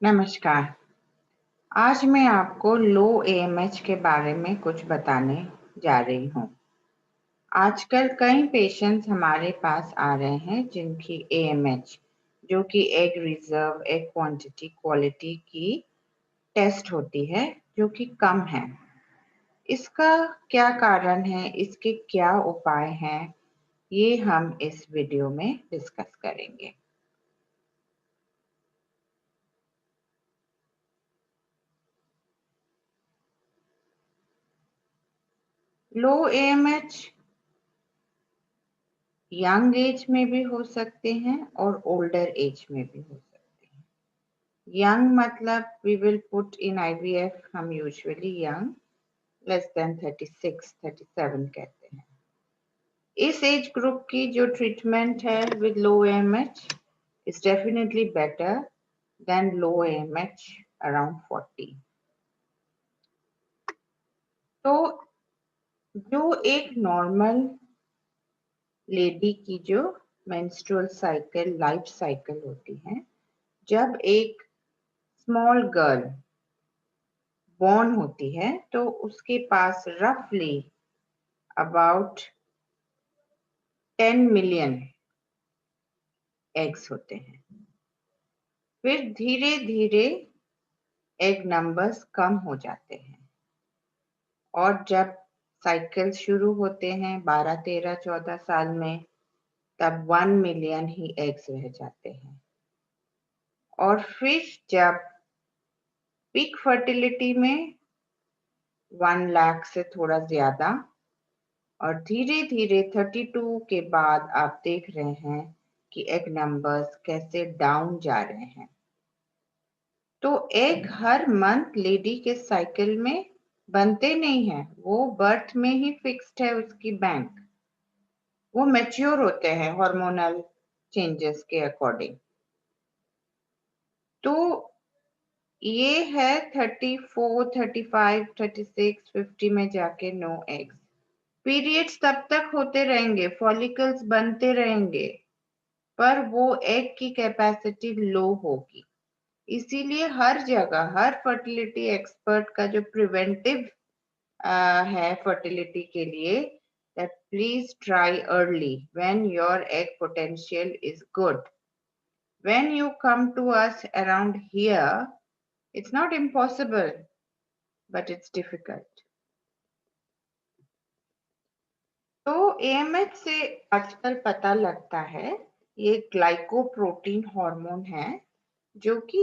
नमस्कार। आज मैं आपको लो एएमएच के बारे में कुछ बताने जा रही हूँ। आजकल कई पेशेंट्स हमारे पास आ रहे हैं जिनकी एएमएच, जो कि egg reserve, egg quantity, quality की टेस्ट होती है, जो कि कम है। इसका क्या कारण है, इसके क्या उपाय हैं, ये हम इस वीडियो में डिस्कस करेंगे। लो एएमएच यंग एज में भी हो सकते हैं और ओल्डर एज में भी हो सकते हैं। यंग मतलब we will put in IVF, हम यूजुअली यंग लेस देन 36 37 कहते हैं। इस एज ग्रुप की जो ट्रीटमेंट है with low AMH is definitely better than low AMH around 40। तो जो एक नॉर्मल लेडी की जो मेंस्ट्रुअल साइकिल, लाइफ साइकिल होती है, जब एक स्मॉल गर्ल बॉर्न होती है तो उसके पास रफली अबाउट 10 मिलियन एग्स होते हैं। फिर धीरे धीरे एग नंबर्स कम हो जाते हैं और जब साइकिल शुरू होते हैं 12, 13, 14 साल में, तब 1 मिलियन ही एग्स रह जाते हैं। और फिर जब पीक फर्टिलिटी में 1 लाख से थोड़ा ज्यादा, और धीरे धीरे 32 के बाद आप देख रहे हैं कि एग नंबर्स कैसे डाउन जा रहे हैं। तो एग हर मंथ लेडी के साइकिल में बनते नहीं है, वो बर्थ में ही फिक्स्ड है उसकी बैंक। वो मैच्योर होते हैं हार्मोनल चेंजेस के अकॉर्डिंग। तो ये है 34, 35, 36, 50 में जाके नो एग्स। पीरियड्स तब तक होते रहेंगे, फॉलिकल्स बनते रहेंगे, पर वो एग की कैपेसिटी लो होगी। इसीलिए हर जगह हर फर्टिलिटी एक्सपर्ट का जो प्रिवेंटिव है फर्टिलिटी के लिए, that please try early when your egg potential is good. When you come to us around here, it's not impossible, but it's difficult. तो एएमएच से आजकल पता लगता है, ये ग्लाइकोप्रोटीन हार्मोन है जो कि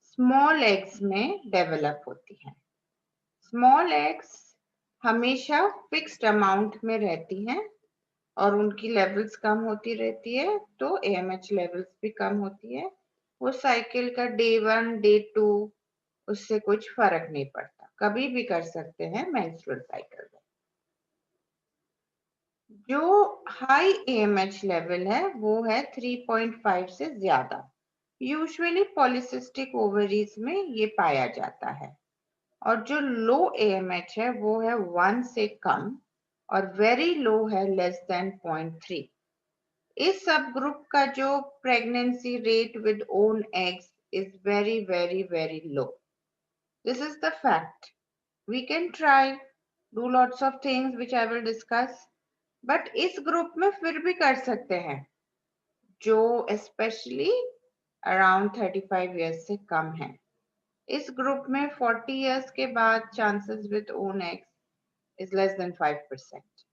स्मॉल एग्स में डेवलप होती है। स्मॉल एग्स हमेशा फिक्स्ड अमाउंट में रहती हैं और उनकी लेवल्स कम होती रहती है, तो एएमएच लेवल्स भी कम होती है। वो साइकिल का डे 1, डे 2 उससे कुछ फर्क नहीं पड़ता, कभी भी कर सकते हैं मेंस्ट्रुअल साइकिल में। जो हाई एएमएच लेवल है वो है 3.5 से ज्यादा। यूजुअली पॉलिसिस्टिक ओवरीज में ये पाया जाता है। और जो लो एएमएच है वो है 1 से कम और वेरी लो है लेस देन 0.3। इस सब ग्रुप का जो pregnancy rate with own eggs is very very very low. This is the fact. We can try do lots of things which I will discuss, but इस group में फिर भी कर सकते हैं जो स्पेशली अराउंड 35 इयर्स से कम है। इस ग्रुप में 40 इयर्स के बाद chances with own eggs is less than 5%।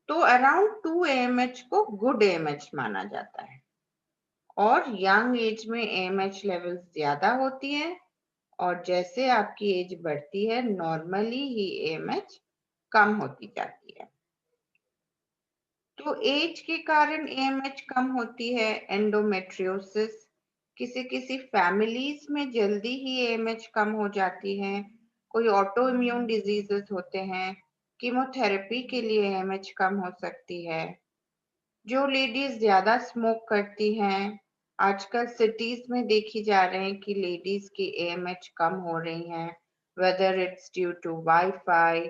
तो अराउंड 2 एएमएच को गुड एएमएच माना जाता है। और यंग एज में एएमएच लेवल ज्यादा होती है और जैसे आपकी एज बढ़ती है नॉर्मली ही एएमएच कम होती जाती है। तो एज के कारण एएमएच कम होती है। एंडोमेट्रियोसिस, किसी किसी फैमिलीज में जल्दी ही एएमएच कम हो जाती है। कोई ऑटो इम्यून डिजीजेस होते हैं, कीमोथेरेपी के लिए एएमएच कम हो सकती है। जो लेडीज ज्यादा स्मोक करती हैं, आजकल सिटीज में देखी जा रहे हैं कि लेडीज की एएमएच कम हो रही हैं, whether it's due to WiFi,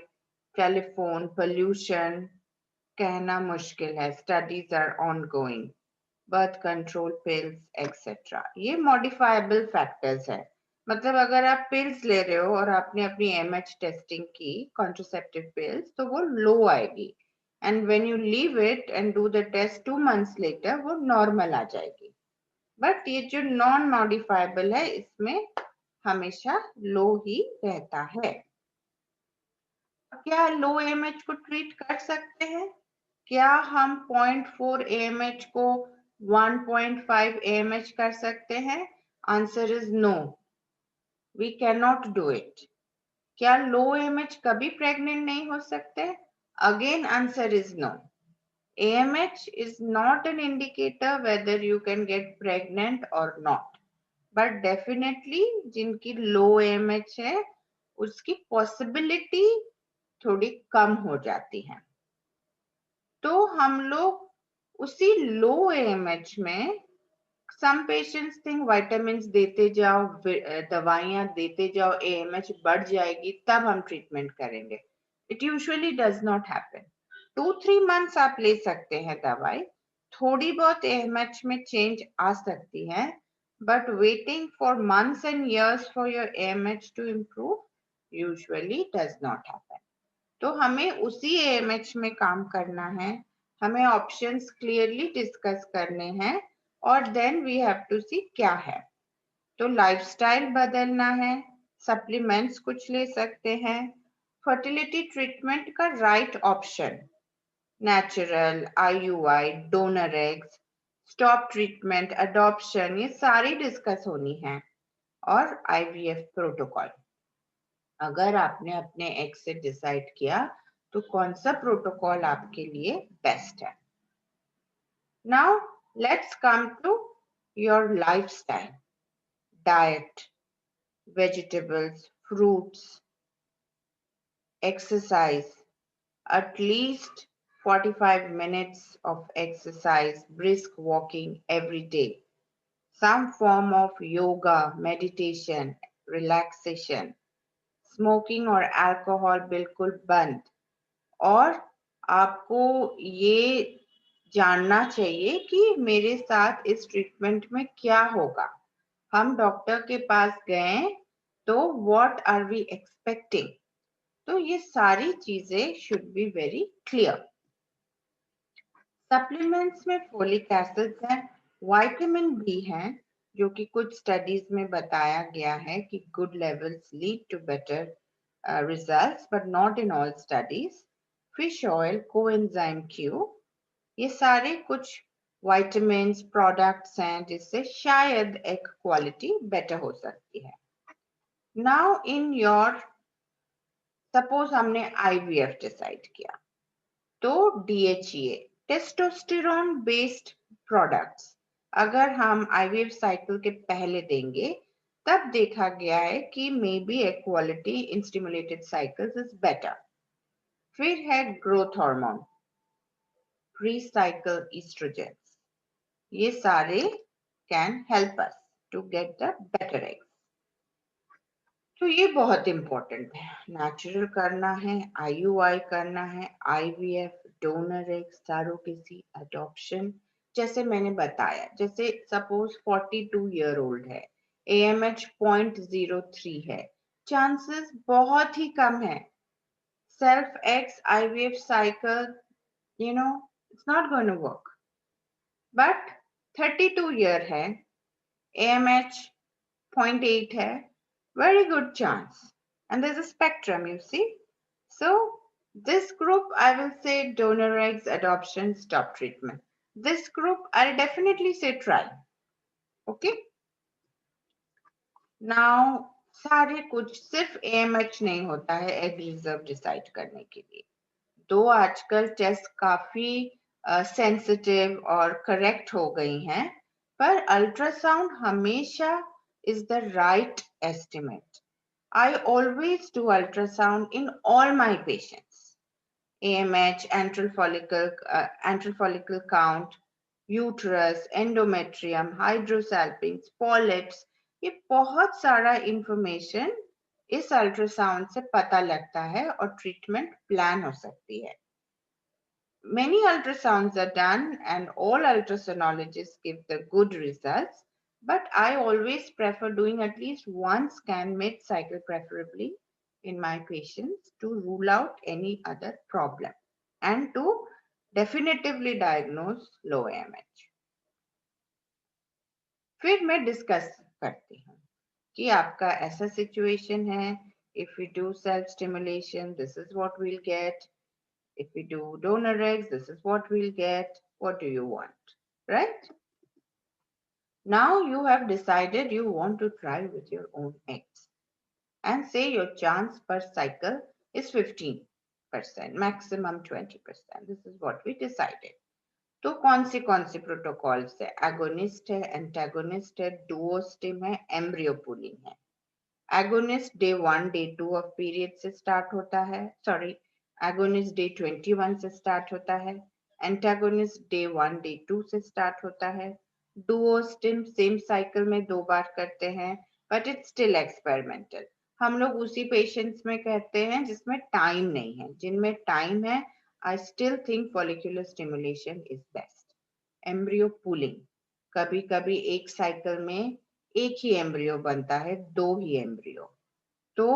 telephone, pollution, कहना मुश्किल है, studies are ongoing. Birth control pills etcetera, ये मॉडिफाइबल फैक्टर्स है। मतलब अगर आप पिल्स ले रहे हो और आपने अपनी एमएच टेस्टिंग की कॉन्ट्रोसेप्टिव पिल्स, तो वो लो आएगी, and when you leave it and do the test 2 months later वो नॉर्मल आ जाएगी। बट ये जो नॉन मॉडिफाइबल है इसमें हमेशा लो ही रहता है। क्या लो एएमएच को ट्रीट कर सकते हैं? क्या हम 0.4 एएमएच को 1.5 एएमएच कर सकते हैं? Answer is no, we can not do it. क्या लो एएमएच कभी प्रेग्नेंट नहीं हो सकते? Again answer is no. AMH is not an indicator whether you can get pregnant or not, but definitely जिनकी low AMH है उसकी possibility थोड़ी कम हो जाती है। तो हम लोग उसी लो AMH में some patients think vitamins देते जाओ, दवाइयां देते जाओ, AMH बढ़ जाएगी तब हम ट्रीटमेंट करेंगे। It usually does not happen. 2-3 months आप ले सकते हैं दवाई, थोड़ी बहुत AMH में चेंज आ सकती है, but waiting for months and years for your AMH to improve usually does not happen. तो हमें उसी AMH में काम करना है, हमें ऑप्शंस क्लियरली डिस्कस करने हैं और देन वी हैव टू सी क्या है। तो लाइफस्टाइल बदलना है, सप्लीमेंट्स कुछ ले सकते हैं, फर्टिलिटी ट्रीटमेंट का right option natural, IUI, donor eggs, stop treatment, adoption, ये सारी डिस्कस होनी है, और IVF प्रोटोकॉल। अगर आपने अपने एक्स से डिसाइड किया तो कौन सा प्रोटोकॉल आपके लिए बेस्ट है। Now let's come to your lifestyle, diet, vegetables, fruits, exercise, at least 45 minutes of exercise, brisk walking every day, some form of yoga, meditation, relaxation, smoking और अल्कोहल बिल्कुल बंद। और आपको ये जानना चाहिए कि मेरे साथ इस ट्रीटमेंट में क्या होगा। हम डॉक्टर के पास गए तो व्हाट आर वी एक्सपेक्टिंग, तो ये सारी चीजें should be very clear. Supplements में फोलिक एसिड है, विटामिन बी है, जो कि कुछ स्टडीज में बताया गया है कि good levels lead to better results, but not in all studies. Fish oil, coenzyme Q, ये सारे कुछ vitamins products हैं जिससे शायद एक क्वालिटी बेटर हो सकती है। Now in your, suppose हमने IVF डिसाइड किया, तो DHEA, टेस्टोस्टेरोन बेस्ड प्रोडक्ट्स अगर हम IVF साइकिल के पहले देंगे तब देखा गया है कि maybe equality in stimulated cycles is better. फिर है growth hormone, pre cycle oestrogens, ये सारे can help us to get the better eggs. तो ये बहुत इंपॉर्टेंट है, नेचुरल करना है, IUI करना है, IVF, donor eggs, surrogacy, adoption, जैसे मैंने बताया, जैसे सपोज 42 ईयर ओल्ड है, AMH 0.03 है, चांसेस बहुत ही कम है, self x IVF cycle, you know, it's not going to work. But 32 year है, AMH 0.8 है, very good chance, and there's a spectrum, you see. So this group I will say donor eggs, adoption, stop treatment. This group I'll definitely say try. Okay, now सारे कुछ सिर्फ AMH नहीं होता है egg reserve decide करने के लिए। तो आजकल टेस्ट काफी सेंसिटिव और करेक्ट हो गई हैं, पर अल्ट्रासाउंड हमेशा is the right estimate. I always do ultrasound in all my patients. AMH, antral follicle count, uterus, endometrium, hydrosalpinx, polyps, ये बहुत सारा इंफॉर्मेशन इस अल्ट्रासाउंड से पता लगता है और ट्रीटमेंट प्लान हो सकती है। Many ultrasounds are done and all ultrasonologists give the good results, but I always prefer doing at least one scan mid-cycle preferably in my patients to rule out any other problem and to definitively diagnose low AMH. फिर मैं discuss करती हूँ कि आपका ऐसा situation है, if we do self stimulation, this is what we'll get. If we do donor eggs, this is what we'll get. What do you want? Right? Now you have decided you want to try with your own eggs. And say your chance per cycle is 15%, maximum 20%. This is what we decided. तो कौन सी protocols है? Agonist है, antagonist है, Duo steam है, embryo pulling है. Agonist day 1 day 2 of period से start होता है, सॉरी एगोनिस्ट डे 21 से स्टार्ट होता है, एंटागोनिस्ट डे 1 डे 2 से स्टार्ट होता है. डुओ स्टिम सेम साइकिल में 2 बार करते हैं, बट इट्स स्टिल एक्सपेरिमेंटल. हम लोग उसी पेशेंट्स में कहते हैं जिसमें टाइम नहीं है. जिनमें टाइम है, I still think follicular stimulation is best. Embryo pulling, कभी कभी एक साइकिल में एक ही एम्ब्रियो बनता है, 2 ही एम्ब्रियो, तो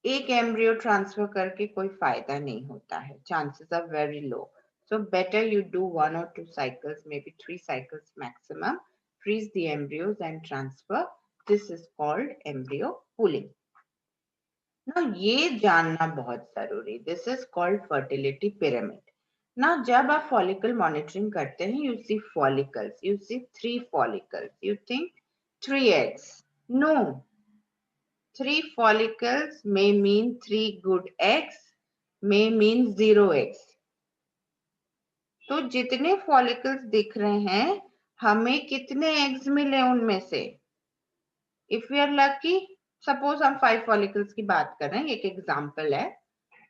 एक एम्ब्रियो ट्रांसफर करके कोई फायदा नहीं होता है. Chances are very low. So better you do 1 or 2 cycles, maybe 3 cycles maximum, freeze the embryos and transfer. This is called embryo pooling. Now ये जानना बहुत जरूरी. This is called fertility pyramid. Now जब आप follicle monitoring करते हैं, you see follicles, you see 3 follicles, you think 3 eggs. No, 3 follicles may mean 3 good eggs, may mean 0 eggs. तो जितने follicles दिख रहे हैं, हमें कितने eggs मिले उनमें से? If we are lucky, suppose हम 5 follicles की बात कर रहे हैं, एक example है,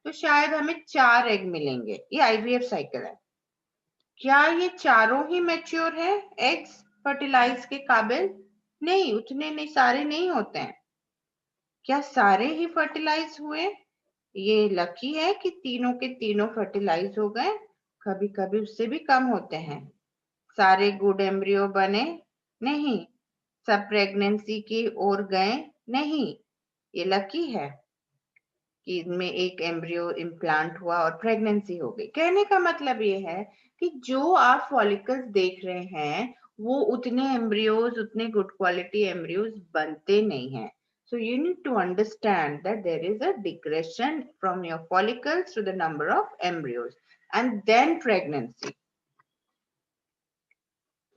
तो शायद हमें 4 एग मिलेंगे. ये आईवीएफ साइकिल है. क्या ये चारों ही मैच्योर है एग्स फर्टिलाइज के काबिल? नहीं, उतने नहीं, सारे नहीं होते हैं. क्या सारे ही फर्टिलाइज हुए? ये लकी है कि तीनों के तीनों फर्टिलाइज हो गए. कभी कभी उससे भी कम होते हैं. सारे गुड एम्ब्रियो बने? नहीं. सब प्रेगनेंसी की ओर गए? नहीं. ये लकी है कि इनमें एक एम्ब्रियो इम्प्लांट हुआ और प्रेगनेंसी हो गई. कहने का मतलब ये है कि जो आप फॉलिकल्स देख रहे हैं, वो उतने एम्ब्रियोज, उतने गुड क्वालिटी एम्ब्रियोज बनते नहीं हैं. So you need to understand that there is a digression from your follicles to the number of embryos and then pregnancy.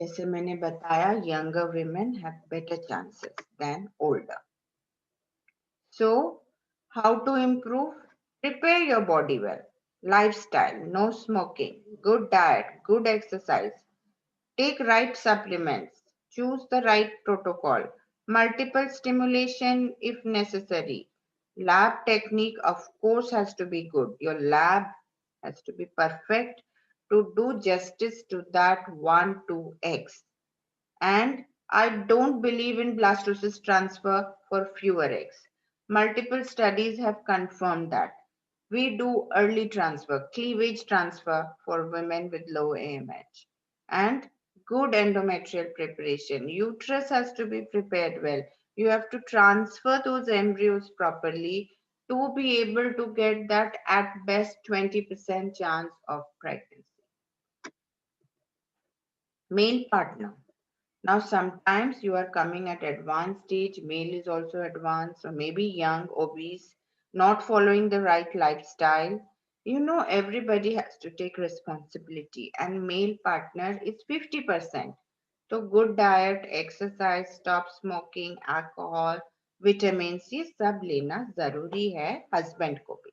जैसे मैंने बताया, younger women have better chances than older. So how to improve? Prepare your body well. Lifestyle, no smoking, good diet, good exercise. Take right supplements. Choose the right protocol. Multiple stimulation if necessary. Lab technique, of course, has to be good. Your lab has to be perfect to do justice to that 1-2x. And I don't believe in blastocyst transfer for fewer eggs. Multiple studies have confirmed that. We do early transfer, cleavage transfer for women with low AMH. And good endometrial preparation. Uterus has to be prepared well. You have to transfer those embryos properly to be able to get that at best 20% chance of pregnancy. Male partner. Now, sometimes you are coming at advanced stage, male is also advanced, or maybe young, obese, not following the right lifestyle. You know, everybody has to take responsibility, and male partner is 50%. So, good diet, exercise, stop smoking, alcohol, vitamins, ये सब लेना जरूरी है husband को भी.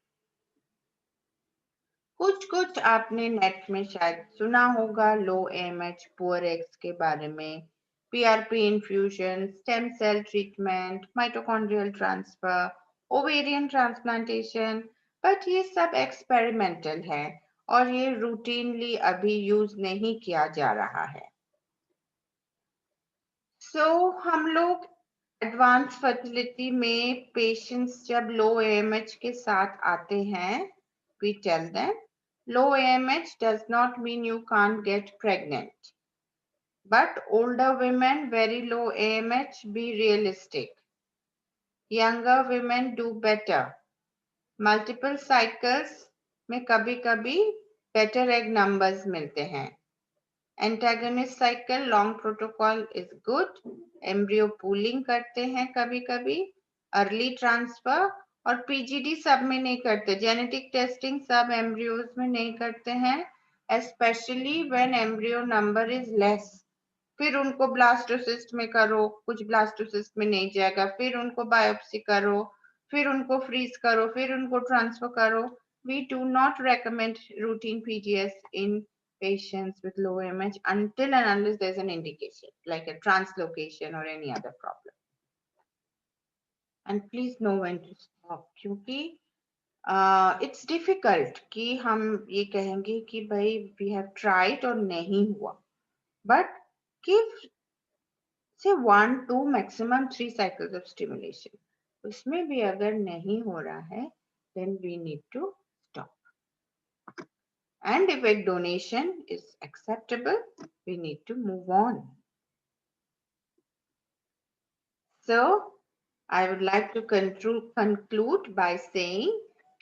कुछ आपने net में शायद सुना होगा लो एमएच पुअर एग्स के बारे में. PRP infusion, stem cell treatment, mitochondrial transfer, ovarian transplantation, but ये सब एक्सपेरिमेंटल है और ये रूटीनली अभी यूज नहीं किया जा रहा है. हम लोग एडवांस फर्टिलिटी में पेशेंट्स जब लो एमएच के साथ आते हैं, we tell them low AMH does not mean you can't get pregnant. But older women, very low AMH, be realistic. Younger women do better. Multiple cycles में कभी-कभी better egg numbers मिलते हैं. Antagonist cycle long protocol is good. Embryo pooling करते हैं कभी-कभी. Early transfer और PGD सब में नहीं करते. Genetic testing सब embryos में नहीं करते हैं. Especially when embryo number is less. फिर उनको ब्लास्टोसिस्ट में करो, कुछ ब्लास्टोसिस्ट में नहीं जाएगा, फिर उनको बायोप्सी करो, फिर उनको फ्रीज करो, फिर उनको ट्रांसफर करो. We do not recommend routine PGS in patients with low AMH until and unless there's an indication, like a translocation or any other problem. And please know when to stop, क्योंकि it's difficult कि हम ये कहेंगे कि भाई we have tried और नहीं हुआ, but give say 1, 2, maximum 3 cycles of stimulation. उसमें भी अगर नहीं हो रहा है, then we need to stop. And if egg donation is acceptable, we need to move on. So, I would like to conclude by saying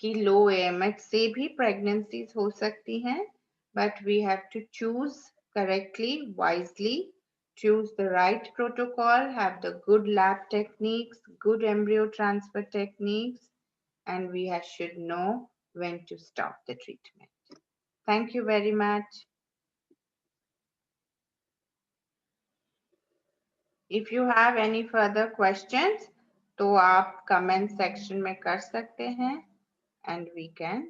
कि low AMH से भी pregnancies हो सकती हैं, but we have to choose correctly, wisely, choose the right protocol, have the good lab techniques, good embryo transfer techniques, and we should know when to stop the treatment. Thank you very much. If you have any further questions, तो आप comment section में कर सकते हैं and we can